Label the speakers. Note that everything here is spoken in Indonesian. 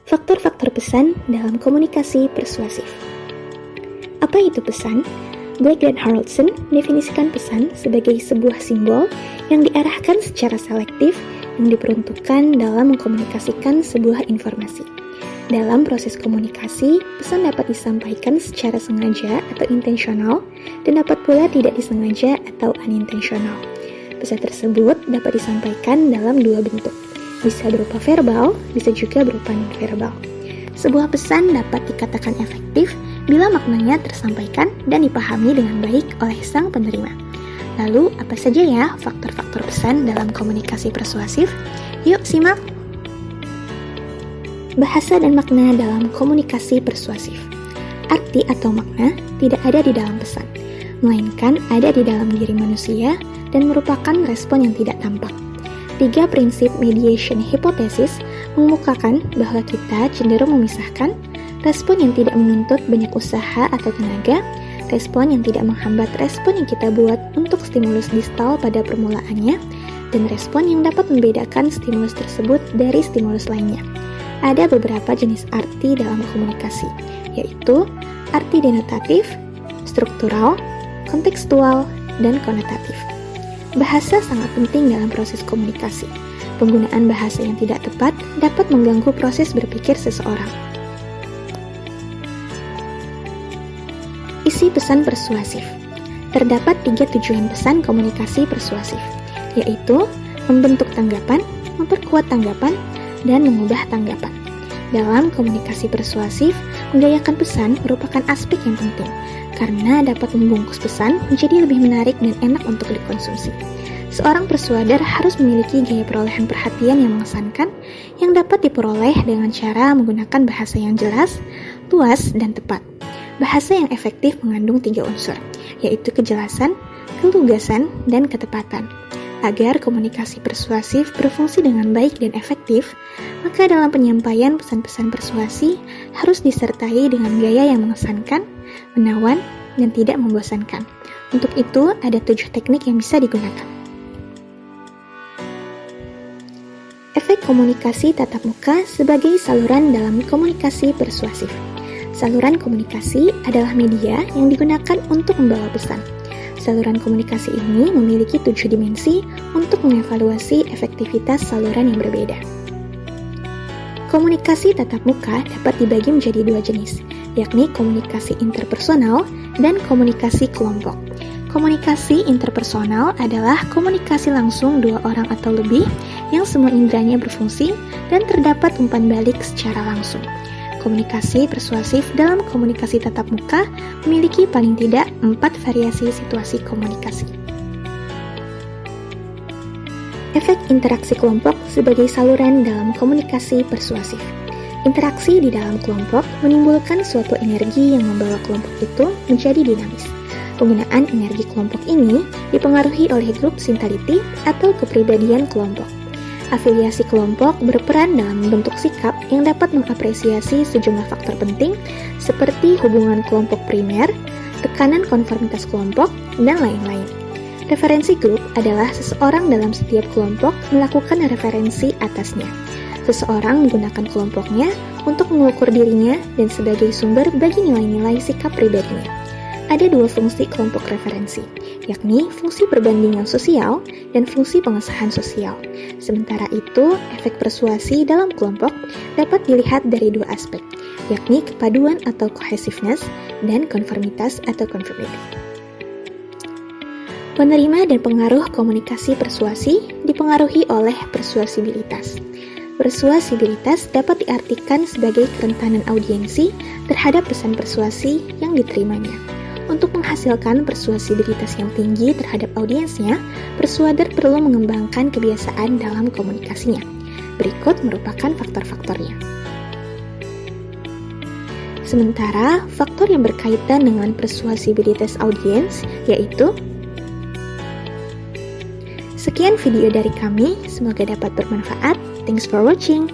Speaker 1: Faktor-faktor pesan dalam komunikasi persuasif. Apa itu pesan? Blake dan Haroldson mendefinisikan pesan sebagai sebuah simbol yang diarahkan secara selektif yang diperuntukkan dalam mengkomunikasikan sebuah informasi. Dalam proses komunikasi, pesan dapat disampaikan secara sengaja atau intensional dan dapat pula tidak disengaja atau unintentional. Pesan tersebut dapat disampaikan dalam dua bentuk. Bisa berupa verbal, bisa juga berupa non-verbal. Sebuah pesan dapat dikatakan efektif bila maknanya tersampaikan dan dipahami dengan baik oleh sang penerima. Lalu, apa saja ya faktor-faktor pesan dalam komunikasi persuasif? Yuk simak! Bahasa dan makna dalam komunikasi persuasif. Arti atau makna tidak ada di dalam pesan, melainkan ada di dalam diri manusia dan merupakan respon yang tidak tampak. 3 prinsip mediation hypothesis mengemukakan bahwa kita cenderung memisahkan respon yang tidak menuntut banyak usaha atau tenaga, respon yang tidak menghambat respon yang kita buat untuk stimulus distal pada permulaannya, dan respon yang dapat membedakan stimulus tersebut dari stimulus lainnya. Ada beberapa jenis arti dalam komunikasi, yaitu arti denotatif, struktural, kontekstual, dan konotatif. Bahasa sangat penting dalam proses komunikasi. Penggunaan bahasa yang tidak tepat dapat mengganggu proses berpikir seseorang. Isi pesan persuasif. Terdapat 3 tujuan pesan komunikasi persuasif, yaitu membentuk tanggapan, memperkuat tanggapan, dan mengubah tanggapan. Dalam komunikasi persuasif, menggayakan pesan merupakan aspek yang penting, karena dapat membungkus pesan menjadi lebih menarik dan enak untuk dikonsumsi. Seorang persuader harus memiliki gaya perolehan perhatian yang mengesankan, yang dapat diperoleh dengan cara menggunakan bahasa yang jelas, luas, dan tepat. Bahasa yang efektif mengandung 3 unsur, yaitu kejelasan, kelugasan, dan ketepatan. Agar komunikasi persuasif berfungsi dengan baik dan efektif, maka dalam penyampaian pesan-pesan persuasi harus disertai dengan gaya yang mengesankan, menawan, dan tidak membosankan. Untuk itu, ada 7 teknik yang bisa digunakan. Efek komunikasi tatap muka sebagai saluran dalam komunikasi persuasif. Saluran komunikasi adalah media yang digunakan untuk membawa pesan. Saluran komunikasi ini memiliki 7 dimensi untuk mengevaluasi efektivitas saluran yang berbeda. Komunikasi tatap muka dapat dibagi menjadi 2 jenis, yakni komunikasi interpersonal dan komunikasi kelompok. Komunikasi interpersonal adalah komunikasi langsung 2 orang atau lebih yang semua indranya berfungsi dan terdapat umpan balik secara langsung. Komunikasi persuasif dalam komunikasi tatap muka memiliki paling tidak 4 variasi situasi komunikasi. Efek interaksi kelompok sebagai saluran dalam komunikasi persuasif. Interaksi di dalam kelompok menimbulkan suatu energi yang membawa kelompok itu menjadi dinamis. Penggunaan energi kelompok ini dipengaruhi oleh grup sintality atau kepribadian kelompok. Afiliasi kelompok berperan dalam membentuk sikap yang dapat mengapresiasi sejumlah faktor penting seperti hubungan kelompok primer, tekanan konformitas kelompok, dan lain-lain. Referensi grup adalah seseorang dalam setiap kelompok melakukan referensi atasnya. Seseorang menggunakan kelompoknya untuk mengukur dirinya dan sebagai sumber bagi nilai-nilai sikap pribadinya. Ada 2 fungsi kelompok referensi, yakni fungsi perbandingan sosial dan fungsi pengesahan sosial. Sementara itu, efek persuasi dalam kelompok dapat dilihat dari 2 aspek, yakni kepaduan atau cohesiveness dan konformitas atau conformity. Penerima dan pengaruh komunikasi persuasi dipengaruhi oleh persuasibilitas. Persuasibilitas dapat diartikan sebagai kerentanan audiensi terhadap pesan persuasi yang diterimanya. Untuk menghasilkan persuasibilitas yang tinggi terhadap audiensnya, persuader perlu mengembangkan kebiasaan dalam komunikasinya. Berikut merupakan faktor-faktornya. Sementara, faktor yang berkaitan dengan persuasibilitas audiens yaitu: sekian video dari kami, semoga dapat bermanfaat. Thanks for watching.